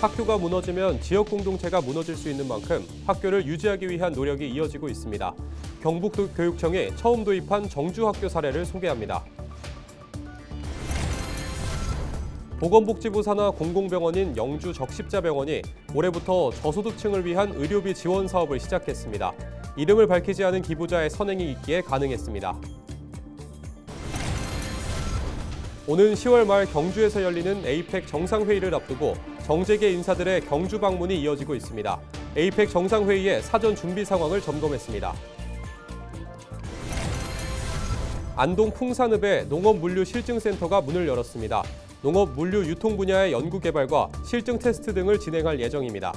학교가 무너지면 지역 공동체가 무너질 수 있는 만큼 학교를 유지하기 위한 노력이 이어지고 있습니다. 경북교육청이 처음 도입한 정주학교 사례를 소개합니다. 보건복지부 산하 공공병원인 영주 적십자병원이 올해부터 저소득층을 위한 의료비 지원 사업을 시작했습니다. 이름을 밝히지 않은 기부자의 선행이 있기에 가능했습니다. 오는 10월 말 경주에서 열리는 에이펙 정상회의를 앞두고 정재계 인사들의 경주 방문이 이어지고 있습니다. 에이펙 정상회의의 사전 준비 상황을 점검했습니다. 안동 풍산읍에 농업물류실증센터가 문을 열었습니다. 농업물류 유통 분야의 연구 개발과 실증 테스트 등을 진행할 예정입니다.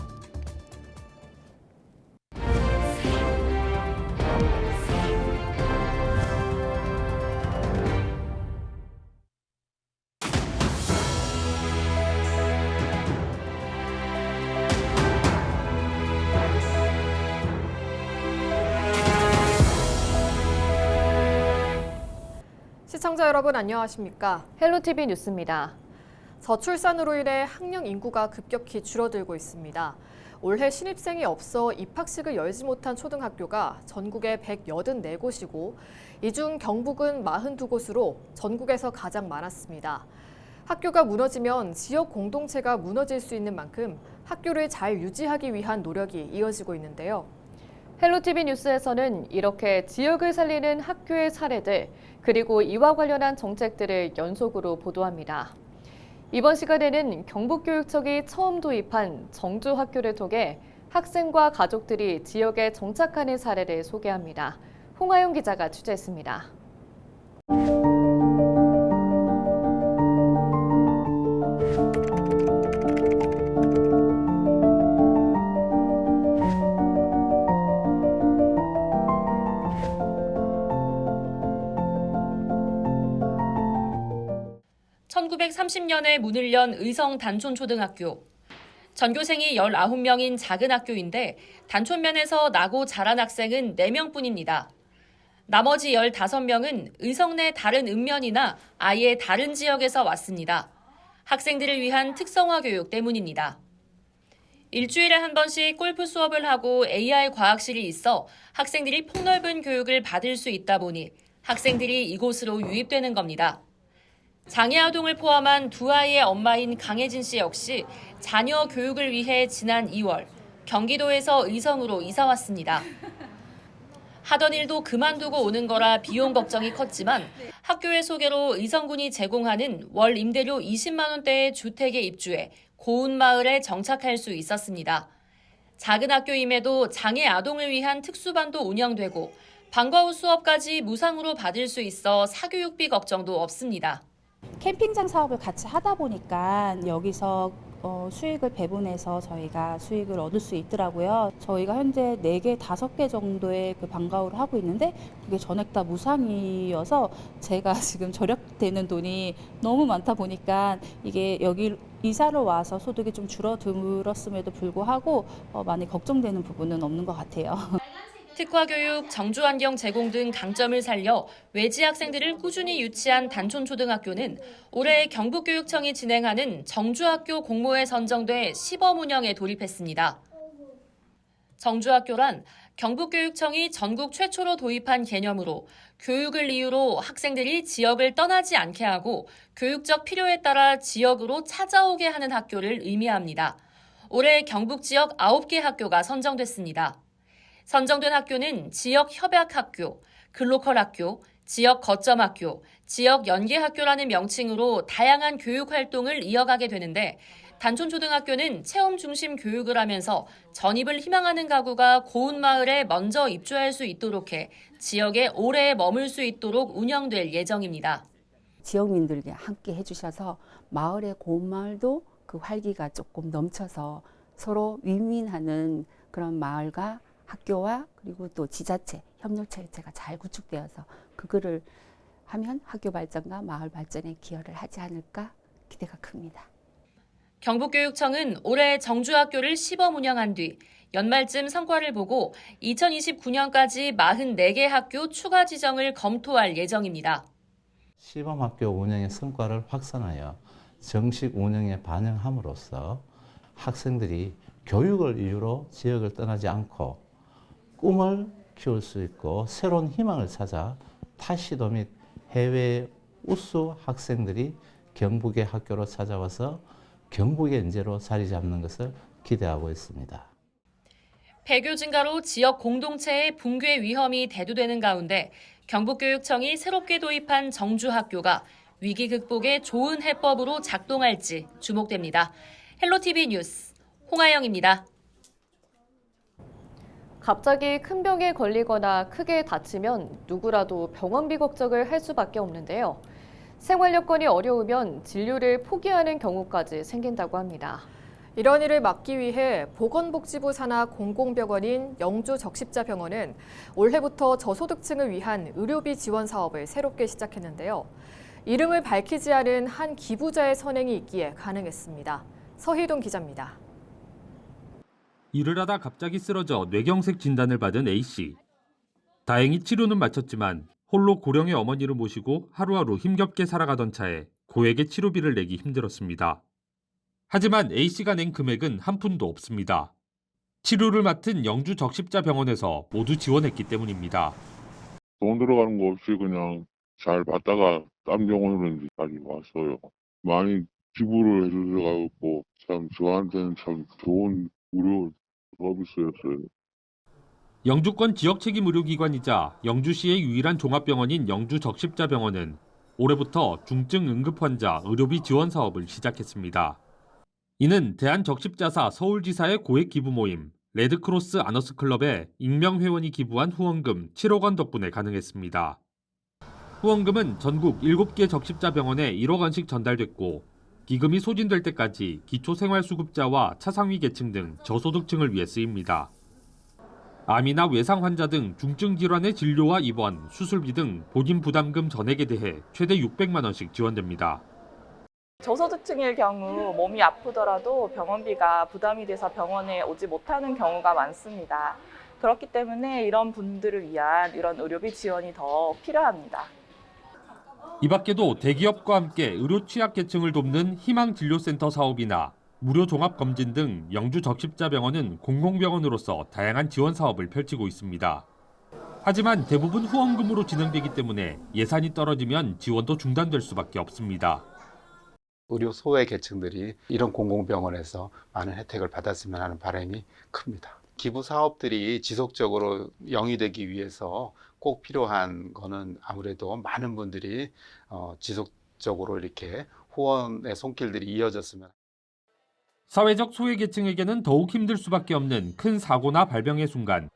시청자 여러분 안녕하십니까? 헬로티비 뉴스입니다. 저출산으로 인해 학령 인구가 급격히 줄어들고 있습니다. 올해 신입생이 없어 입학식을 열지 못한 초등학교가 전국에 184곳이고 이 중 경북은 42곳으로 전국에서 가장 많았습니다. 학교가 무너지면 지역 공동체가 무너질 수 있는 만큼 학교를 잘 유지하기 위한 노력이 이어지고 있는데요. 헬로티비 뉴스에서는 이렇게 지역을 살리는 학교의 사례들, 그리고 이와 관련한 정책들을 연속으로 보도합니다. 이번 시간에는 경북교육청이 처음 도입한 정주학교를 통해 학생과 가족들이 지역에 정착하는 사례를 소개합니다. 홍하영 기자가 취재했습니다. (1930년에) 문을 연 의성 단촌초등학교. 전교생이 19명인 작은 학교인데 단촌면에서 나고 자란 학생은 4명뿐입니다. 나머지 15명은 의성 내 다른 읍면이나 아예 다른 지역에서 왔습니다. 학생들을 위한 특성화 교육 때문입니다. 일주일에 한 번씩 골프 수업을 하고 AR 과학실이 있어 학생들이 폭넓은 교육을 받을 수 있다 보니 학생들이 이곳으로 유입되는 겁니다. 장애 아동을 포함한 두 아이의 엄마인 강혜진 씨 역시 자녀 교육을 위해 지난 2월 경기도에서 의성으로 이사 왔습니다. 하던 일도 그만두고 오는 거라 비용 걱정이 컸지만 학교의 소개로 의성군이 제공하는 월 임대료 20만 원대의 주택에 입주해 고운 마을에 정착할 수 있었습니다. 작은 학교임에도 장애 아동을 위한 특수반도 운영되고 방과 후 수업까지 무상으로 받을 수 있어 사교육비 걱정도 없습니다. 캠핑장 사업을 같이 하다 보니까 여기서 수익을 배분해서 저희가 수익을 얻을 수 있더라고요. 저희가 현재 4개, 5개 정도의 그 방과후를 하고 있는데 그게 전액 다 무상이어서 제가 지금 절약되는 돈이 너무 많다 보니까 이게 여기 이사를 와서 소득이 좀 줄어들었음에도 불구하고 많이 걱정되는 부분은 없는 것 같아요. 특화교육, 정주환경 제공 등 강점을 살려 외지 학생들을 꾸준히 유치한 단촌초등학교는 올해 경북교육청이 진행하는 정주학교 공모에 선정돼 시범 운영에 돌입했습니다. 정주학교란 경북교육청이 전국 최초로 도입한 개념으로 교육을 이유로 학생들이 지역을 떠나지 않게 하고 교육적 필요에 따라 지역으로 찾아오게 하는 학교를 의미합니다. 올해 경북 지역 9개 학교가 선정됐습니다. 선정된 학교는 지역 협약학교, 글로컬 학교, 지역 거점 학교, 지역 연계 학교라는 명칭으로 다양한 교육 활동을 이어가게 되는데 단촌초등학교는 체험 중심 교육을 하면서 전입을 희망하는 가구가 고운 마을에 먼저 입주할 수 있도록 해 지역에 오래 머물 수 있도록 운영될 예정입니다. 지역민들과 함께 해주셔서 마을의 고운 마을도 그 활기가 조금 넘쳐서 서로 윈윈하는 그런 마을과 학교와 그리고 또 지자체, 협력체제가 잘 구축되어서 그거를 하면 학교 발전과 마을 발전에 기여를 하지 않을까 기대가 큽니다. 경북교육청은 올해 정주학교를 시범 운영한 뒤 연말쯤 성과를 보고 2029년까지 44개 학교 추가 지정을 검토할 예정입니다. 시범학교 운영의 성과를 확산하여 정식 운영에 반영함으로써 학생들이 교육을 이유로 지역을 떠나지 않고 꿈을 키울 수 있고 새로운 희망을 찾아 타 시도 및 해외 우수 학생들이 경북의 학교로 찾아와서 경북의 인재로 자리 잡는 것을 기대하고 있습니다. 폐교 증가로 지역 공동체의 붕괴 위험이 대두되는 가운데 경북교육청이 새롭게 도입한 정주학교가 위기 극복에 좋은 해법으로 작동할지 주목됩니다. 헬로티비 뉴스 홍아영입니다. 갑자기 큰 병에 걸리거나 크게 다치면 누구라도 병원비 걱정을 할 수밖에 없는데요. 생활 여건이 어려우면 진료를 포기하는 경우까지 생긴다고 합니다. 이런 일을 막기 위해 보건복지부 산하 공공병원인 영주적십자병원은 올해부터 저소득층을 위한 의료비 지원 사업을 새롭게 시작했는데요. 이름을 밝히지 않은 한 기부자의 선행이 있기에 가능했습니다. 서희동 기자입니다. 일을 하다 갑자기 쓰러져 뇌경색 진단을 받은 A씨. 다행히 치료는 마쳤지만 홀로 고령의 어머니를 모시고 하루하루 힘겹게 살아가던 차에 고액의 치료비를 내기 힘들었습니다. 하지만 A씨가 낸 금액은 한 푼도 없습니다. 치료를 맡은 영주적십자병원에서 모두 지원했기 때문입니다. 돈 들어가는 거 없이 그냥 잘 받다가 딴 병원으로 다시 왔어요. 많이 기부를 해주셔가지고 참 저한테는 참 좋은 의료 서비스였어요. 영주권 지역책임 의료기관이자 영주시의 유일한 종합병원인 영주적십자병원은 올해부터 중증 응급환자 의료비 지원 사업을 시작했습니다. 이는 대한적십자사 서울지사의 고액 기부 모임 레드크로스 아너스클럽에 익명회원이 기부한 후원금 7억 원 덕분에 가능했습니다. 후원금은 전국 7개 적십자병원에 1억 원씩 전달됐고 기금이 소진될 때까지 기초생활수급자와 차상위 계층 등 저소득층을 위해 쓰입니다. 암이나 외상 환자 등 중증 질환의 진료와 입원, 수술비 등 본인 부담금 전액에 대해 최대 600만 원씩 지원됩니다. 저소득층일 경우 몸이 아프더라도 병원비가 부담이 돼서 병원에 오지 못하는 경우가 많습니다. 그렇기 때문에 이런 분들을 위한 이런 의료비 지원이 더 필요합니다. 이 밖에도 대기업과 함께 의료 취약계층을 돕는 희망진료센터 사업이나 무료 종합검진 등 영주적십자병원은 공공병원으로서 다양한 지원 사업을 펼치고 있습니다. 하지만 대부분 후원금으로 진행되기 때문에 예산이 떨어지면 지원도 중단될 수밖에 없습니다. 의료 소외 계층들이 이런 공공병원에서 많은 혜택을 받았으면 하는 바람이 큽니다. 기부 사업들이 지속적으로 영위되기 위해서 꼭 필요한 거는 아무래도 많은 분들이 지속적으로 이렇게 후원의 손길들이 이어졌으면. 사회적 소외계층에게는 더욱 힘들 수밖에 없는 큰 사고나 발병의 순간.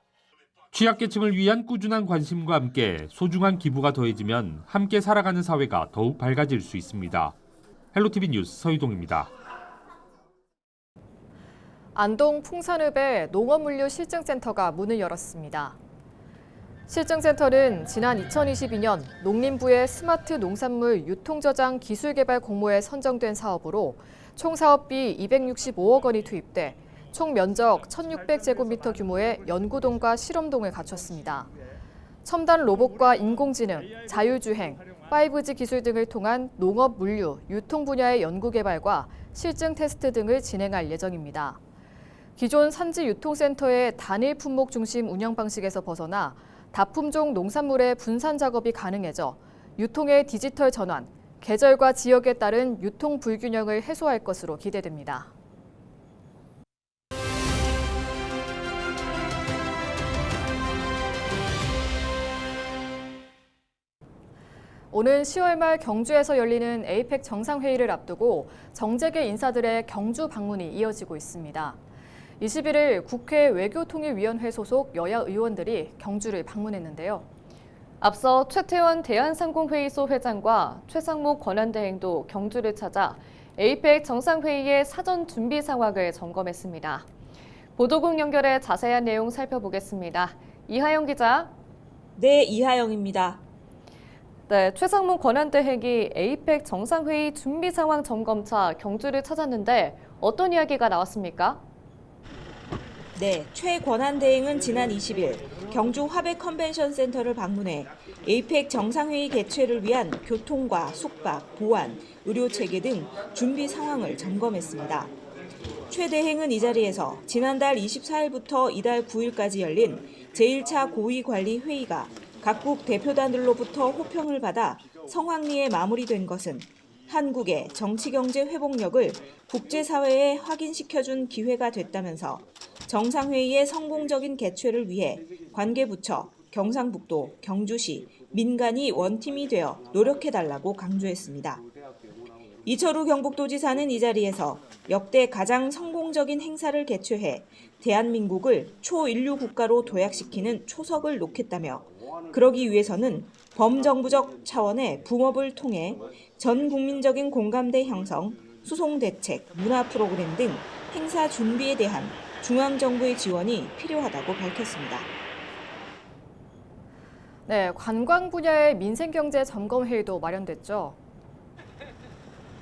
취약계층을 위한 꾸준한 관심과 함께 소중한 기부가 더해지면 함께 살아가는 사회가 더욱 밝아질 수 있습니다. 헬로티비 뉴스 서희동입니다. 안동 풍산읍에 농업물류 실증센터가 문을 열었습니다. 실증센터는 지난 2022년 농림부의 스마트 농산물 유통저장 기술개발 공모에 선정된 사업으로 총 사업비 265억 원이 투입돼 총 면적 1,600제곱미터 규모의 연구동과 실험동을 갖췄습니다. 첨단 로봇과 인공지능, 자율주행, 5G 기술 등을 통한 농업, 물류, 유통 분야의 연구개발과 실증 테스트 등을 진행할 예정입니다. 기존 산지 유통센터의 단일 품목 중심 운영 방식에서 벗어나 다품종 농산물의 분산 작업이 가능해져 유통의 디지털 전환, 계절과 지역에 따른 유통 불균형을 해소할 것으로 기대됩니다. 오는 10월 말 경주에서 열리는 에이펙 정상회의를 앞두고 정재계 인사들의 경주 방문이 이어지고 있습니다. 21일 국회 외교통일위원회 소속 여야 의원들이 경주를 방문했는데요. 앞서 최태원 대한상공회의소 회장과 최상목 권한대행도 경주를 찾아 에이펙 정상회의의 사전 준비 상황을 점검했습니다. 보도국 연결해 자세한 내용 살펴보겠습니다. 이하영 기자. 네, 이하영입니다. 네, 최상목 권한대행이 에이펙 정상회의 준비 상황 점검차 경주를 찾았는데 어떤 이야기가 나왔습니까? 네, 최 권한대행은 지난 20일 경주 화백 컨벤션 센터를 방문해 에이펙 정상회의 개최를 위한 교통과 숙박, 보안, 의료 체계 등 준비 상황을 점검했습니다. 최 대행은 이 자리에서 지난달 24일부터 이달 9일까지 열린 제1차 고위관리회의가 각국 대표단들로부터 호평을 받아 성황리에 마무리된 것은 한국의 정치경제 회복력을 국제사회에 확인시켜준 기회가 됐다면서 정상회의의 성공적인 개최를 위해 관계부처, 경상북도, 경주시, 민간이 원팀이 되어 노력해달라고 강조했습니다. 이철우 경북도지사는 이 자리에서 역대 가장 성공적인 행사를 개최해 대한민국을 초인류 국가로 도약시키는 초석을 놓겠다며 그러기 위해서는 범정부적 차원의 붐업을 통해 전 국민적인 공감대 형성, 수송 대책, 문화 프로그램 등 행사 준비에 대한 중앙정부의 지원이 필요하다고 밝혔습니다. 네, 관광 분야의 민생경제 점검회의도 마련됐죠.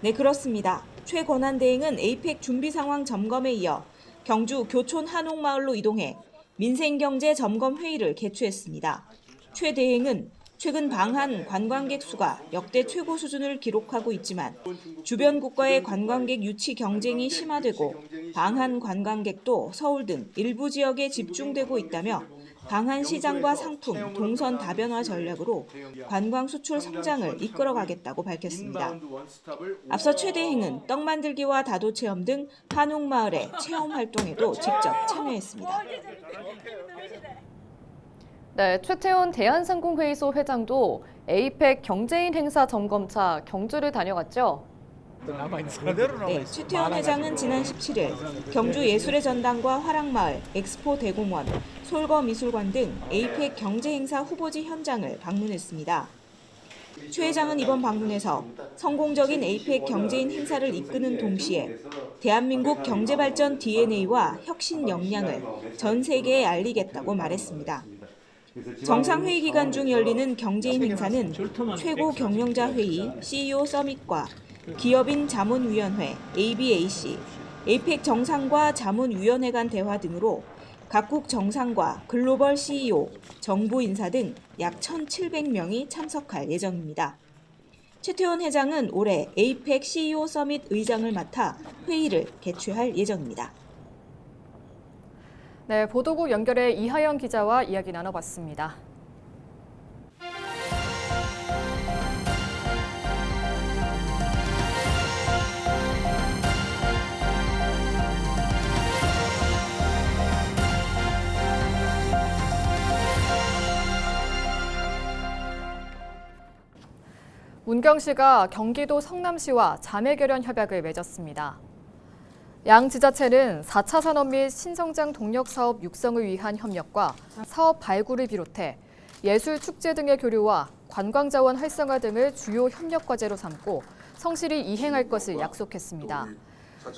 네, 그렇습니다. 최 권한대행은 에이펙 준비 상황 점검에 이어 경주 교촌 한옥마을로 이동해 민생경제 점검 회의를 개최했습니다. 최 대행은 최근 방한 관광객 수가 역대 최고 수준을 기록하고 있지만 주변 국가의 관광객 유치 경쟁이 심화되고 방한 관광객도 서울 등 일부 지역에 집중되고 있다며 방한 시장과 상품, 동선 다변화 전략으로 관광 수출 성장을 이끌어가겠다고 밝혔습니다. 앞서 최 대행은 떡 만들기와 다도 체험 등 한옥마을의 체험 활동에도 직접 참여했습니다. 네, 최태원 대한상공회의소 회장도 에이펙 경제인 행사 점검차 경주를 다녀갔죠. 네, 최태원 회장은 지난 17일 경주 예술의 전당과 화랑마을, 엑스포 대공원, 솔거미술관 등 에이펙 경제행사 후보지 현장을 방문했습니다. 최 회장은 이번 방문에서 성공적인 에이펙 경제인 행사를 이끄는 동시에 대한민국 경제발전 DNA와 혁신 역량을 전 세계에 알리겠다고 말했습니다. 정상회의 기간 중 열리는 경제인 행사는 최고 경영자 회의, CEO 서밋과 기업인 자문위원회, ABAC, 에이펙 정상과 자문위원회 간 대화 등으로 각국 정상과 글로벌 CEO, 정부 인사 등 약 1,700명이 참석할 예정입니다. 최태원 회장은 올해 에이펙 CEO 서밋 의장을 맡아 회의를 개최할 예정입니다. 네, 보도국 연결해 이하영 기자와 이야기 나눠봤습니다. 문경시가 경기도 성남시와 자매결연 협약을 맺었습니다. 양 지자체는 4차 산업 및 신성장 동력 사업 육성을 위한 협력과 사업 발굴을 비롯해 예술 축제 등의 교류와 관광 자원 활성화 등을 주요 협력 과제로 삼고 성실히 이행할 것을 약속했습니다.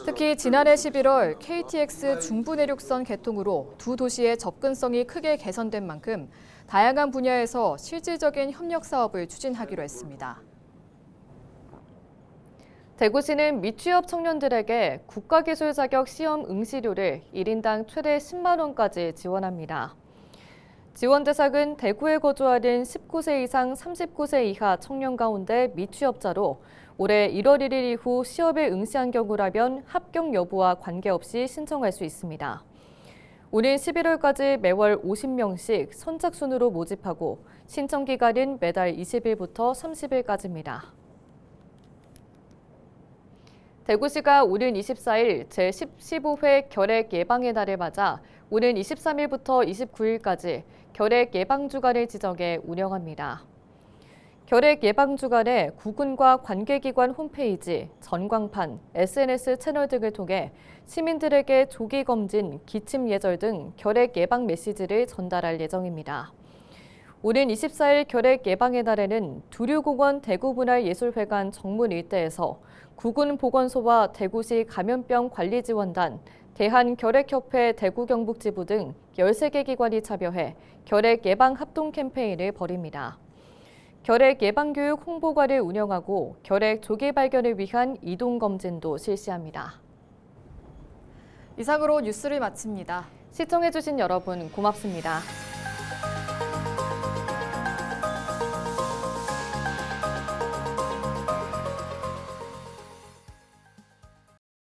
특히 지난해 11월 KTX 중부내륙선 개통으로 두 도시의 접근성이 크게 개선된 만큼 다양한 분야에서 실질적인 협력 사업을 추진하기로 했습니다. 대구시는 미취업 청년들에게 국가기술 자격 시험 응시료를 1인당 최대 10만 원까지 지원합니다. 지원 대상은 대구에 거주하는 19세 이상 39세 이하 청년 가운데 미취업자로 올해 1월 1일 이후 시험에 응시한 경우라면 합격 여부와 관계없이 신청할 수 있습니다. 오는 11월까지 매월 50명씩 선착순으로 모집하고 신청 기간은 매달 20일부터 30일까지입니다. 대구시가 오는 24일 제15회 결핵 예방의 날을 맞아 오는 23일부터 29일까지 결핵 예방 주간을 지정해 운영합니다. 결핵 예방 주간에 구군과 관계기관 홈페이지, 전광판, SNS 채널 등을 통해 시민들에게 조기 검진, 기침 예절 등 결핵 예방 메시지를 전달할 예정입니다. 오는 24일 결핵 예방의 날에는 두류공원 대구문화예술회관 정문 일대에서 구군보건소와 대구시 감염병 관리지원단, 대한결핵협회 대구경북지부 등 13개 기관이 참여해 결핵 예방 합동 캠페인을 벌입니다. 결핵 예방교육 홍보관을 운영하고 결핵 조기 발견을 위한 이동검진도 실시합니다. 이상으로 뉴스를 마칩니다. 시청해주신 여러분 고맙습니다.